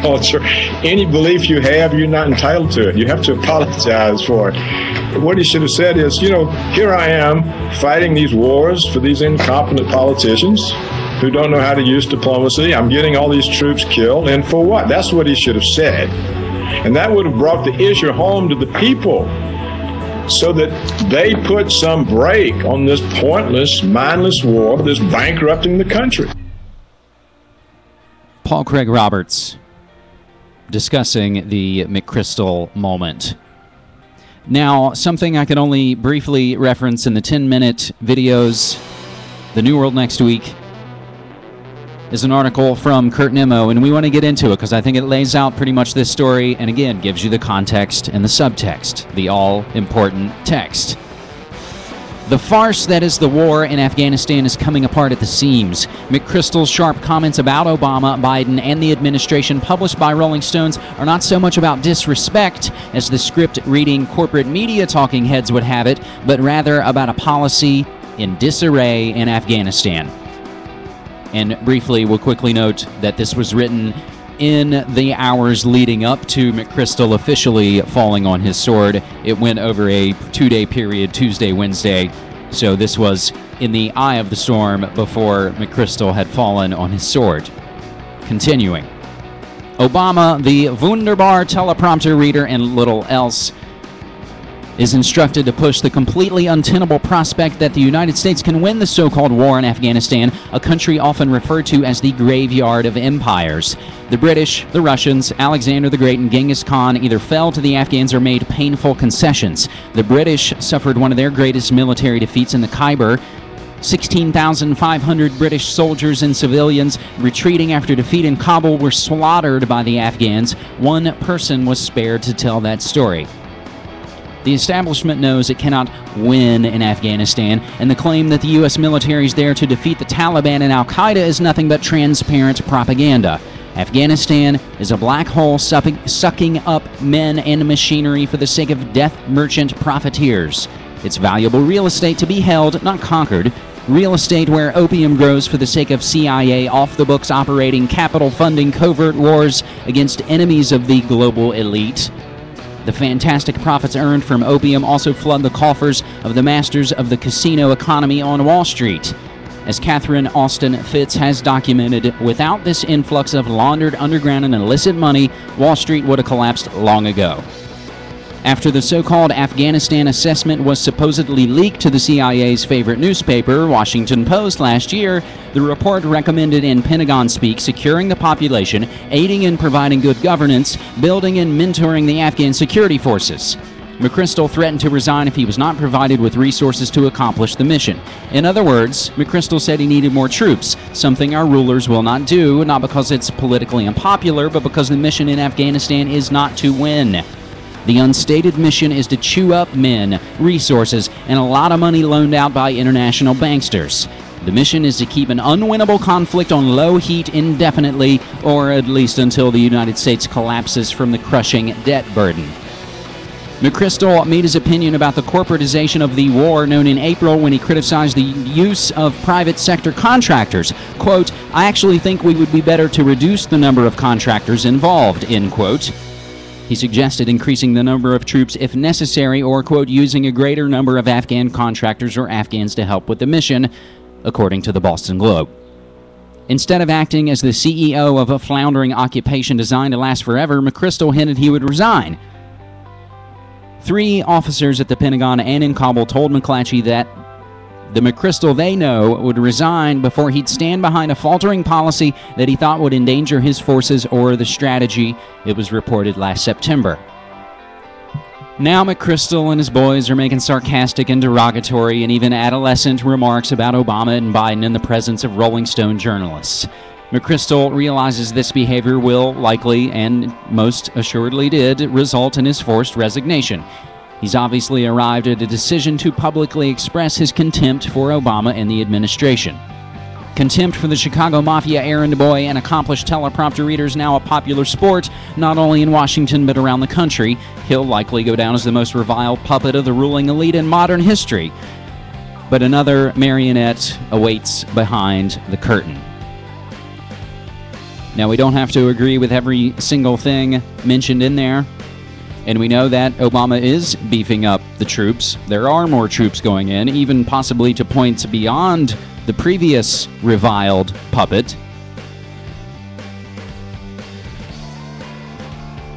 culture. Any belief you have, you're not entitled to it. You have to apologize for it. What he should have said is, here I am fighting these wars for these incompetent politicians who don't know how to use diplomacy. I'm getting all these troops killed, and for what? That's what he should have said. And that would have brought the issue home to the people so that they put some break on this pointless, mindless war that's bankrupting the country. Paul Craig Roberts discussing the McChrystal moment. Now, something I could only briefly reference in the 10-minute videos, The New World Next Week, is an article from Kurt Nimmo, and we want to get into it because I think it lays out pretty much this story and, again, gives you the context and the subtext, the all-important text. The farce that is the war in Afghanistan is coming apart at the seams. McChrystal's sharp comments about Obama, Biden, and the administration published by Rolling Stones are not so much about disrespect, as the script-reading corporate media talking heads would have it, but rather about a policy in disarray in Afghanistan. And briefly, we'll quickly note that this was written in the hours leading up to McChrystal officially falling on his sword. It went over a 2-day period, Tuesday, Wednesday. So this was in the eye of the storm before McChrystal had fallen on his sword. Continuing. Obama, the wunderbar teleprompter reader and little else, is instructed to push the completely untenable prospect that the United States can win the so-called war in Afghanistan, a country often referred to as the graveyard of empires. The British, the Russians, Alexander the Great, and Genghis Khan either fell to the Afghans or made painful concessions. The British suffered one of their greatest military defeats in the Khyber. 16,500 British soldiers and civilians retreating after defeat in Kabul were slaughtered by the Afghans. One person was spared to tell that story. The establishment knows it cannot win in Afghanistan, and the claim that the U.S. military is there to defeat the Taliban and al-Qaeda is nothing but transparent propaganda. Afghanistan is a black hole sucking up men and machinery for the sake of death merchant profiteers. It's valuable real estate to be held, not conquered. Real estate where opium grows for the sake of CIA off-the-books operating capital funding covert wars against enemies of the global elite. The fantastic profits earned from opium also flood the coffers of the masters of the casino economy on Wall Street. As Catherine Austin Fitts has documented, without this influx of laundered underground and illicit money, Wall Street would have collapsed long ago. After the so-called Afghanistan assessment was supposedly leaked to the CIA's favorite newspaper, Washington Post, last year, the report recommended in Pentagon speak securing the population, aiding and providing good governance, building and mentoring the Afghan security forces. McChrystal threatened to resign if he was not provided with resources to accomplish the mission. In other words, McChrystal said he needed more troops, something our rulers will not do, not because it's politically unpopular, but because the mission in Afghanistan is not to win. The unstated mission is to chew up men, resources, and a lot of money loaned out by international banksters. The mission is to keep an unwinnable conflict on low heat indefinitely, or at least until the United States collapses from the crushing debt burden. McChrystal made his opinion about the corporatization of the war known in April when he criticized the use of private sector contractors. Quote, "I actually think we would be better to reduce the number of contractors involved," end quote. He suggested increasing the number of troops if necessary or, quote, using a greater number of Afghan contractors or Afghans to help with the mission, according to the Boston Globe. Instead of acting as the CEO of a floundering occupation designed to last forever, McChrystal hinted he would resign. 3 officers at the Pentagon and in Kabul told McClatchy that the McChrystal they know would resign before he'd stand behind a faltering policy that he thought would endanger his forces or the strategy, it was reported last September. Now McChrystal and his boys are making sarcastic and derogatory and even adolescent remarks about Obama and Biden in the presence of Rolling Stone journalists. McChrystal realizes this behavior will likely, and most assuredly did, result in his forced resignation. He's obviously arrived at a decision to publicly express his contempt for Obama and the administration. Contempt for the Chicago Mafia errand boy and accomplished teleprompter reader is now a popular sport, not only in Washington but around the country. He'll likely go down as the most reviled puppet of the ruling elite in modern history. But another marionette awaits behind the curtain. Now, we don't have to agree with every single thing mentioned in there, and we know that Obama is beefing up the troops. There are more troops going in, even possibly to points beyond the previous reviled puppet.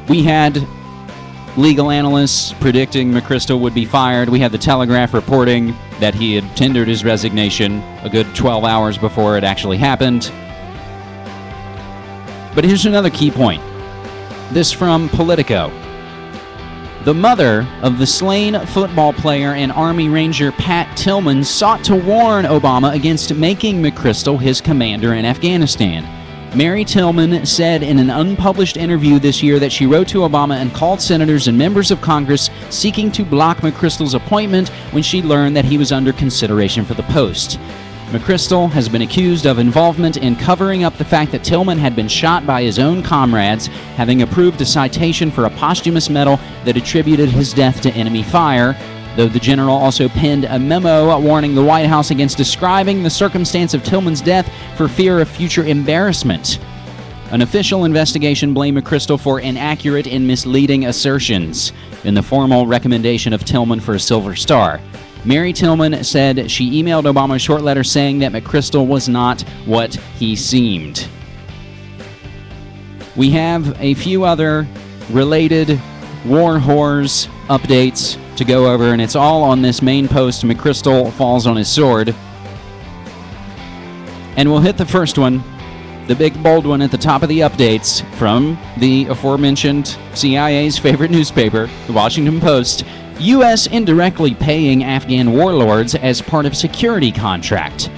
We had legal analysts predicting McChrystal would be fired. We had the Telegraph reporting that he had tendered his resignation a good 12 hours before it actually happened. But here's another key point. This from Politico. The mother of the slain football player and Army Ranger Pat Tillman sought to warn Obama against making McChrystal his commander in Afghanistan. Mary Tillman said in an unpublished interview this year that she wrote to Obama and called senators and members of Congress seeking to block McChrystal's appointment when she learned that he was under consideration for the post. McChrystal has been accused of involvement in covering up the fact that Tillman had been shot by his own comrades, having approved a citation for a posthumous medal that attributed his death to enemy fire, though the general also penned a memo warning the White House against describing the circumstance of Tillman's death for fear of future embarrassment. An official investigation blamed McChrystal for inaccurate and misleading assertions in the formal recommendation of Tillman for a Silver Star. Mary Tillman said she emailed Obama a short letter saying that McChrystal was not what he seemed. We have a few other related war whores updates to go over, and it's all on this main post, McChrystal falls on his sword. And we'll hit the first one, the big bold one at the top of the updates from the aforementioned CIA's favorite newspaper, the Washington Post. U.S. indirectly paying Afghan warlords as part of security contract.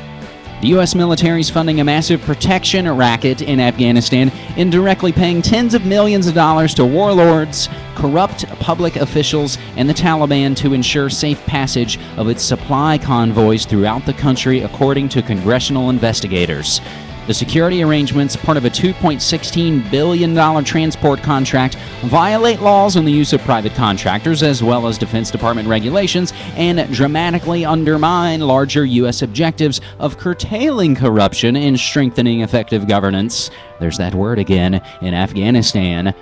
The U.S. military is funding a massive protection racket in Afghanistan, indirectly paying tens of millions of dollars to warlords, corrupt public officials, and the Taliban to ensure safe passage of its supply convoys throughout the country, according to congressional investigators. The security arrangements, part of a $2.16 billion transport contract, violate laws on the use of private contractors as well as Defense Department regulations and dramatically undermine larger U.S. objectives of curtailing corruption and strengthening effective governance. There's that word again, in Afghanistan.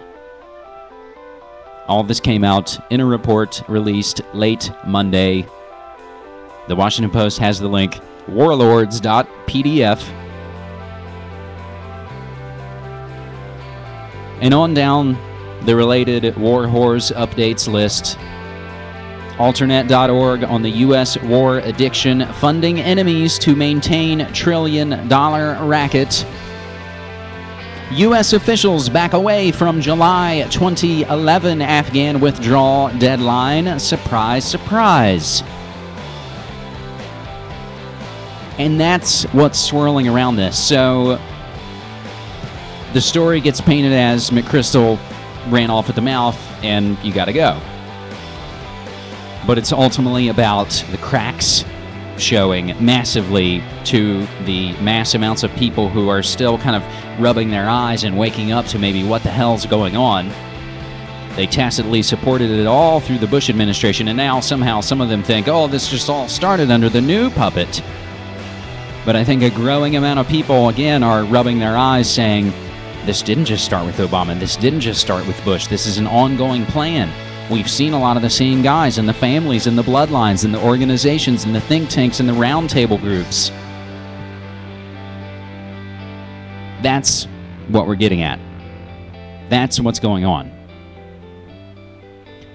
All of this came out in a report released late Monday. The Washington Post has the link, warlords.pdf. And on down the related war whores updates list. Alternate.org on the U.S. war addiction, funding enemies to maintain $1 trillion racket. U.S. officials back away from July 2011 Afghan withdrawal deadline. Surprise, surprise. And that's what's swirling around this. So the story gets painted as McChrystal ran off at the mouth and you gotta go. But it's ultimately about the cracks showing massively to the mass amounts of people who are still kind of rubbing their eyes and waking up to maybe what the hell's going on. They tacitly supported it all through the Bush administration, and now somehow some of them think, oh, this just all started under the new puppet. But I think a growing amount of people, again, are rubbing their eyes saying, this didn't just start with Obama. This didn't just start with Bush. This is an ongoing plan. We've seen a lot of the same guys and the families and the bloodlines and the organizations and the think tanks and the roundtable groups. That's what we're getting at. That's what's going on.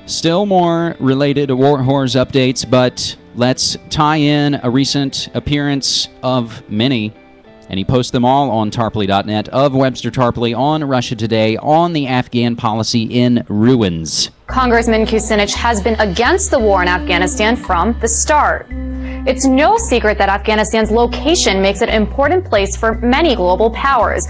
Still more related to war whores updates, but let's tie in a recent appearance of many. And he posts them all on tarpley.net, of Webster Tarpley, on Russia Today, on the Afghan policy in ruins. Congressman Kucinich has been against the war in Afghanistan from the start. It's no secret that Afghanistan's location makes it an important place for many global powers.